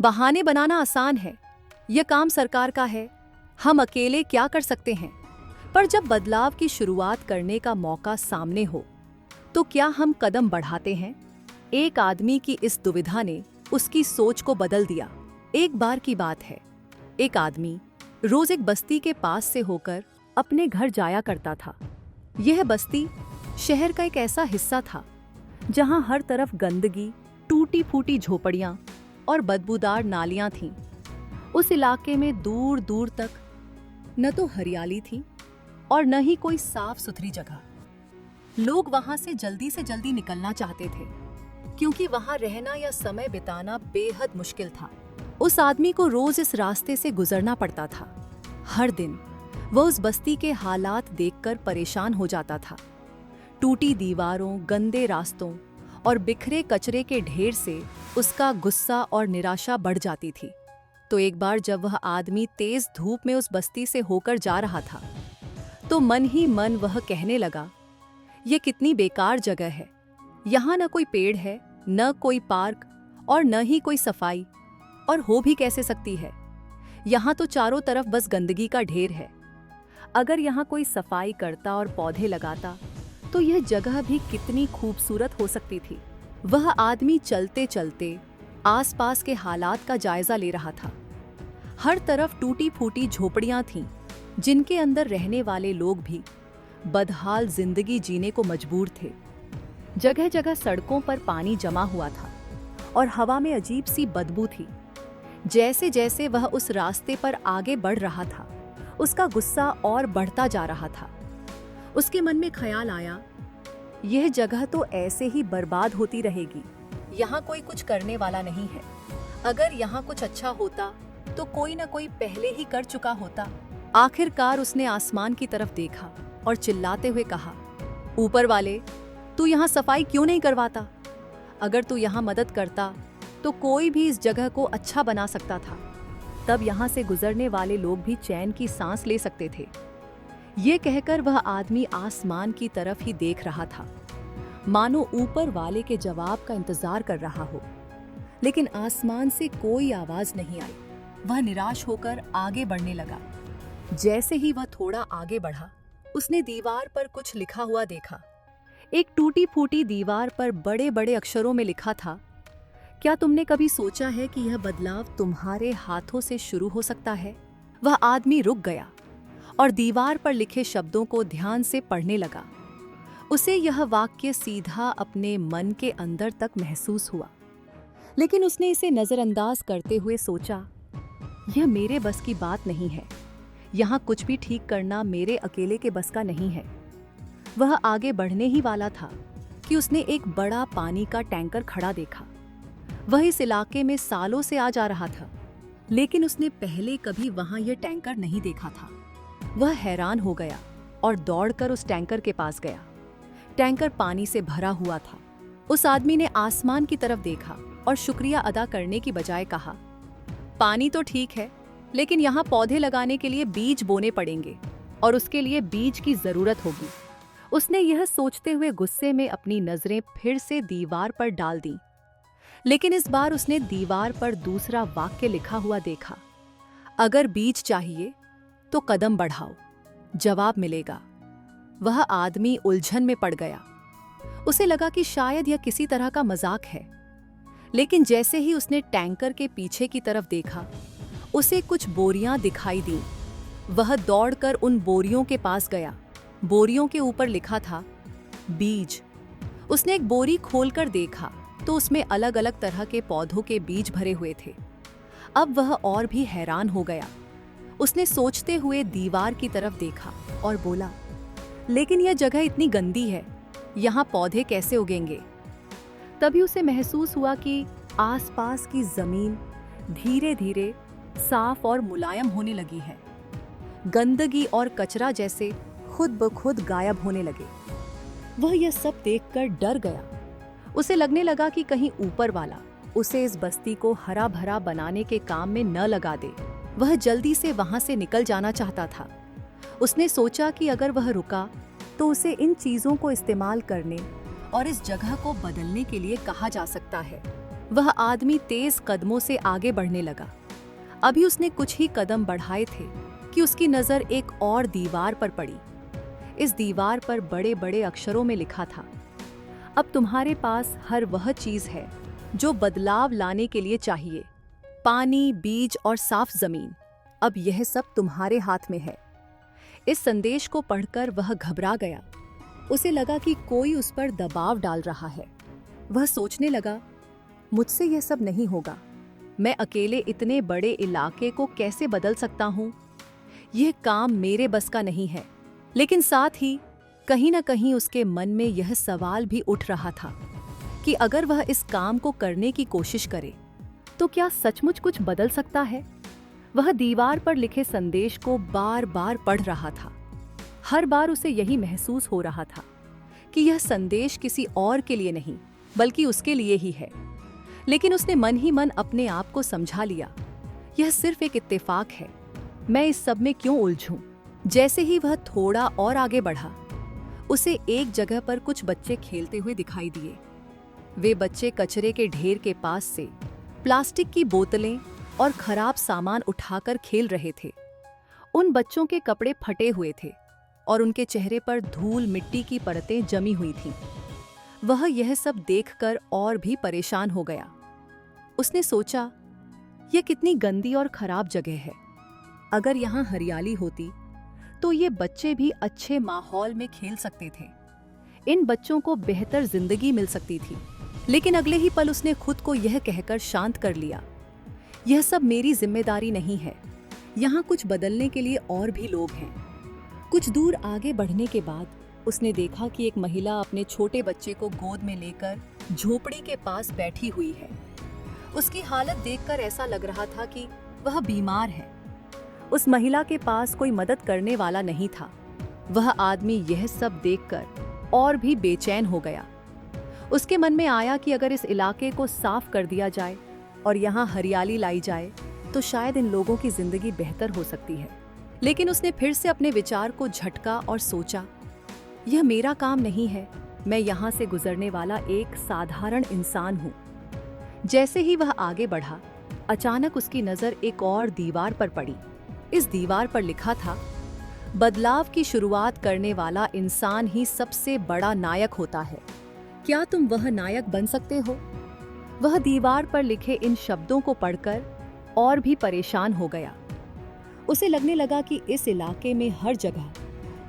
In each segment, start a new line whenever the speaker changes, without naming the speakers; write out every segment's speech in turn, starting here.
बहाने बनाना आसान है, यह काम सरकार का है, हम अकेले क्या कर सकते हैं। पर जब बदलाव की शुरुआत करने का मौका सामने हो, तो क्या हम कदम बढ़ाते हैं? एक आदमी की इस दुविधा ने उसकी सोच को बदल दिया। एक बार की बात है, एक आदमी रोज एक बस्ती के पास से होकर अपने घर जाया करता था। यह बस्ती शहर का एक ऐसा हिस्सा था जहां हर तरफ गंदगी, टूटी फूटी झोपड़ियां और बदबूदार नालियां थीं। उस इलाके में दूर दूर तक न तो हरियाली थी और न ही कोई साफ सुथरी जगह। लोग वहां से जल्दी निकलना चाहते थे, क्योंकि वहां रहना या समय बिताना बेहद मुश्किल था। उस आदमी को रोज इस रास्ते से गुजरना पड़ता था। हर दिन वह उस बस्ती के हालात देखकर परेशान हो जाता था। टूटी दीवारों, गंदे रास्तों और बिखरे कचरे के ढेर से उसका गुस्सा और निराशा बढ़ जाती थी। तो एक बार जब वह आदमी तेज धूप में उस बस्ती से होकर जा रहा था, तो मन ही मन वह कहने लगा, यह कितनी बेकार जगह है। यहाँ न कोई पेड़ है, न कोई पार्क और न ही कोई सफाई, और हो भी कैसे सकती है। यहाँ तो चारों तरफ बस गंदगी का ढेर है। अगर यहाँ कोई सफाई करता और पौधे लगाता तो यह जगह भी कितनी खूबसूरत हो सकती थी। वह आदमी चलते चलते आसपास के हालात का जायजा ले रहा था। हर तरफ टूटी फूटी झोपड़ियां थीं, जिनके अंदर रहने वाले लोग भी बदहाल जिंदगी जीने को मजबूर थे। जगह जगह सड़कों पर पानी जमा हुआ था और हवा में अजीब सी बदबू थी। जैसे जैसे वह उस रास्ते पर आगे बढ़ रहा था, उसका गुस्सा और बढ़ता जा रहा था। उसके मन में ख्याल आया, यह जगह तो ऐसे ही बर्बाद होती रहेगी। यहाँ कोई कुछ करने वाला नहीं है। अगर यहाँ कुछ अच्छा होता तो कोई न कोई पहले ही कर चुका होता। आखिरकार उसने आसमान की तरफ देखा और चिल्लाते हुए कहा, ऊपर वाले, तू यहाँ सफाई क्यों नहीं करवाता? अगर तू यहाँ मदद करता तो कोई भी इस जगह को अच्छा बना सकता था। तब यहाँ से गुजरने वाले लोग भी चैन की सांस ले सकते थे। ये कहकर वह आदमी आसमान की तरफ ही देख रहा था, मानो ऊपर वाले के जवाब का इंतजार कर रहा हो। लेकिन आसमान से कोई आवाज नहीं आई। वह निराश होकर आगे बढ़ने लगा। जैसे ही वह थोड़ा आगे बढ़ा, उसने दीवार पर कुछ लिखा हुआ देखा। एक टूटी फूटी दीवार पर बड़े बड़े अक्षरों में लिखा था, क्या तुमने कभी सोचा है कि यह बदलाव तुम्हारे हाथों से शुरू हो सकता है? वह आदमी रुक गया और दीवार पर लिखे शब्दों को ध्यान से पढ़ने लगा। उसे यह वाक्य सीधा अपने मन के अंदर तक महसूस हुआ, लेकिन उसने इसे नजरअंदाज करते हुए सोचा, यह मेरे बस की बात नहीं है। यहाँ कुछ भी ठीक करना मेरे अकेले के बस का नहीं है। वह आगे बढ़ने ही वाला था कि उसने एक बड़ा पानी का टैंकर खड़ा देखा। वह इस इलाके में सालों से आ जा रहा था, लेकिन उसने पहले कभी वहां यह टैंकर नहीं देखा था। वह हैरान हो गया और दौड़कर उस टैंकर के पास गया। टैंकर पानी से भरा हुआ था। उस आदमी ने आसमान की तरफ देखा और शुक्रिया अदा करने की बजाय कहा, पानी तो ठीक है, लेकिन यहाँ पौधे लगाने के लिए बीज बोने पड़ेंगे और उसके लिए बीज की जरूरत होगी। उसने यह सोचते हुए गुस्से में अपनी नजरें फिर से दीवार पर डाल दी, लेकिन इस बार उसने दीवार पर दूसरा वाक्य लिखा हुआ देखा, अगर बीज चाहिए तो कदम बढ़ाओ, जवाब मिलेगा। वह आदमी उलझन में पड़ गया। उसे लगा कि शायद यह किसी तरह का मजाक है, लेकिन जैसे ही उसने टैंकर के पीछे की तरफ देखा, उसे कुछ बोरियां दिखाई दी। वह दौड़कर उन बोरियों के पास गया। बोरियों के ऊपर लिखा था, बीज। उसने एक बोरी खोलकर देखा तो उसमें अलग अलग तरह के पौधों के बीज भरे हुए थे। अब वह और भी हैरान हो गया। उसने सोचते हुए दीवार की तरफ देखा और बोला, लेकिन यह जगह इतनी गंदी है, यहाँ पौधे कैसे उगेंगे? तभी उसे महसूस हुआ कि आसपास की जमीन धीरे धीरे साफ और मुलायम होने लगी है। गंदगी और कचरा जैसे खुद ब खुद गायब होने लगे। वह यह सब देखकर डर गया। उसे लगने लगा कि कहीं ऊपर वाला उसे इस बस्ती को हरा भरा बनाने के काम में न लगा दे। वह जल्दी से वहां से निकल जाना चाहता था। उसने सोचा कि अगर वह रुका तो उसे इन चीजों को इस्तेमाल करने और इस जगह को बदलने के लिए कहा जा सकता है, वह आदमी तेज कदमों से आगे बढ़ने लगा। अभी उसने कुछ ही कदम बढ़ाए थे कि उसकी नजर एक और दीवार पर पड़ी। इस दीवार पर बड़े बड़े अक्षरों में लिखा था, अब तुम्हारे पास हर वह चीज है जो बदलाव लाने के लिए चाहिए। पानी, बीज और साफ जमीन, अब यह सब तुम्हारे हाथ में है। इस संदेश को पढ़कर वह घबरा गया। उसे लगा कि कोई उस पर दबाव डाल रहा है। वह सोचने लगा, मुझसे यह सब नहीं होगा। मैं अकेले इतने बड़े इलाके को कैसे बदल सकता हूँ? यह काम मेरे बस का नहीं है। लेकिन साथ ही कहीं न कहीं उसके मन में यह सवाल भी उठ रहा था कि अगर वह इस काम को करने की कोशिश करे तो क्या सचमुच कुछ बदल सकता है? वह दीवार पर लिखे संदेश को बार बार पढ़ रहा था। हर बार उसे यही महसूस हो रहा था कि यह संदेश किसी और के लिए नहीं बल्कि उसके लिए ही है। लेकिन उसने मन ही मन अपने आप को समझा लिया, यह सिर्फ एक इत्तेफाक है, मैं इस सब में क्यों उलझूं? जैसे ही वह थोड़ा और आगे बढ़ा, उसे एक जगह पर कुछ बच्चे खेलते हुए दिखाई दिए। वे बच्चे कचरे के ढेर के पास से प्लास्टिक की बोतलें और खराब सामान उठाकर खेल रहे थे। उन बच्चों के कपड़े फटे हुए थे और उनके चेहरे पर धूल मिट्टी की परतें जमी हुई थीं। वह यह सब देखकर और भी परेशान हो गया। उसने सोचा, यह कितनी गंदी और खराब जगह है। अगर यहाँ हरियाली होती तो ये बच्चे भी अच्छे माहौल में खेल सकते थे। इन बच्चों को बेहतर जिंदगी मिल सकती थी। लेकिन अगले ही पल उसने खुद को यह कहकर शांत कर लिया, यह सब मेरी जिम्मेदारी नहीं है। यहाँ कुछ बदलने के लिए और भी लोग हैं। कुछ दूर आगे बढ़ने के बाद उसने देखा कि एक महिला अपने छोटे बच्चे को गोद में लेकर झोपड़ी के पास बैठी हुई है। उसकी हालत देखकर ऐसा लग रहा था कि वह बीमार है। उस महिला के पास कोई मदद करने वाला नहीं था। वह आदमी यह सब देखकर और भी बेचैन हो गया। उसके मन में आया कि अगर इस इलाके को साफ कर दिया जाए और यहाँ हरियाली लाई जाए तो शायद इन लोगों की जिंदगी बेहतर हो सकती है। लेकिन उसने फिर से अपने विचार को झटका और सोचा, यह मेरा काम नहीं है, मैं यहाँ से गुजरने वाला एक साधारण इंसान हूँ। जैसे ही वह आगे बढ़ा, अचानक उसकी नजर एक और दीवार पर पड़ी। इस दीवार पर लिखा था, बदलाव की शुरुआत करने वाला इंसान ही सबसे बड़ा नायक होता है। क्या तुम वह नायक बन सकते हो? वह दीवार पर लिखे इन शब्दों को पढ़कर और भी परेशान हो गया। उसे लगने लगा कि इस इलाके में हर जगह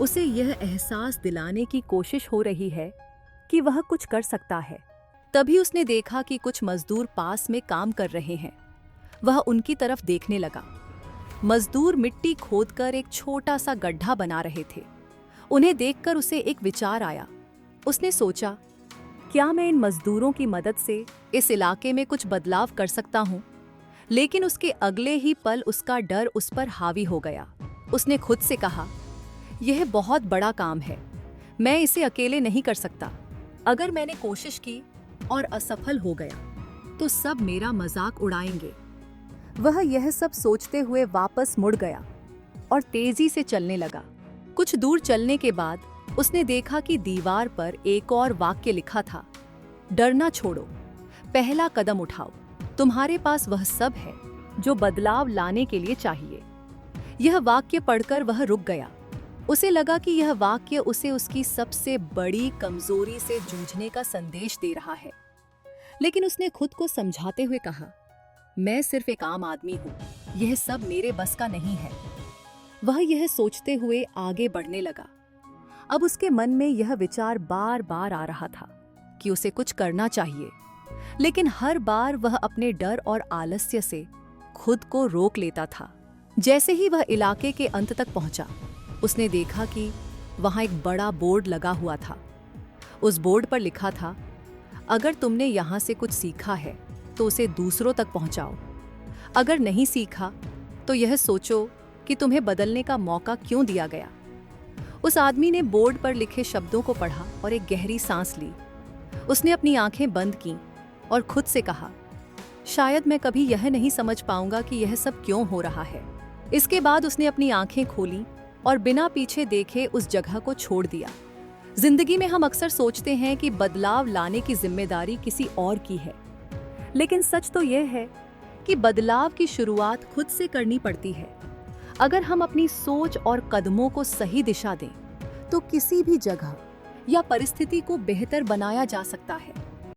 उसे यह एहसास दिलाने की कोशिश हो रही है कि वह कुछ कर सकता है। तभी उसने देखा कि कुछ मजदूर पास में काम कर रहे हैं। वह उनकी तरफ देखने लगा। मजदूर मिट्टी खोदकर एक छोटा सा गड्ढा बना रहे थे। उन्हें देखकर उसे एक विचार आया। उसने सोचा, क्या मैं इन मजदूरों की मदद से इस इलाके में कुछ बदलाव कर सकता हूँ? लेकिन उसके अगले ही पल उसका डर उस पर हावी हो गया। उसने खुद से कहा, यह बहुत बड़ा काम है, मैं इसे अकेले नहीं कर सकता। अगर मैंने कोशिश की और असफल हो गया तो सब मेरा मजाक उड़ाएंगे। वह यह सब सोचते हुए वापस मुड़ गया और तेजी से चलने लगा। कुछ दूर चलने के बाद उसने देखा कि दीवार पर एक और वाक्य लिखा था, डरना छोड़ो, पहला कदम उठाओ, तुम्हारे पास वह सब है जो बदलाव लाने के लिए चाहिए। यह वाक्य पढ़कर वह रुक गया। उसे लगा कि यह वाक्य उसे उसकी सबसे बड़ी कमजोरी से जूझने का संदेश दे रहा है। लेकिन उसने खुद को समझाते हुए कहा, मैं सिर्फ एक आम आदमी हूँ, यह सब मेरे बस का नहीं है। वह यह सोचते हुए आगे बढ़ने लगा। अब उसके मन में यह विचार बार बार आ रहा था कि उसे कुछ करना चाहिए, लेकिन हर बार वह अपने डर और आलस्य से खुद को रोक लेता था। जैसे ही वह इलाके के अंत तक पहुंचा, उसने देखा कि वहां एक बड़ा बोर्ड लगा हुआ था। उस बोर्ड पर लिखा था, अगर तुमने यहाँ से कुछ सीखा है तो उसे दूसरों तक पहुंचाओ। अगर नहीं सीखा तो यह सोचो कि तुम्हें बदलने का मौका क्यों दिया गया। उस आदमी ने बोर्ड पर लिखे शब्दों को पढ़ा और एक गहरी सांस ली। उसने अपनी आंखें बंद कीं और खुद से कहा, शायद मैं कभी यह नहीं समझ पाऊंगा कि यह सब क्यों हो रहा है। इसके बाद उसने अपनी आंखें खोली और बिना पीछे देखे उस जगह को छोड़ दिया। जिंदगी में हम अक्सर सोचते हैं कि बदलाव लाने की जिम्मेदारी किसी और की है, लेकिन सच तो यह है कि बदलाव की शुरुआत खुद से करनी पड़ती है। अगर हम अपनी सोच और कदमों को सही दिशा दें, तो किसी भी जगह या परिस्थिति को बेहतर बनाया जा सकता है।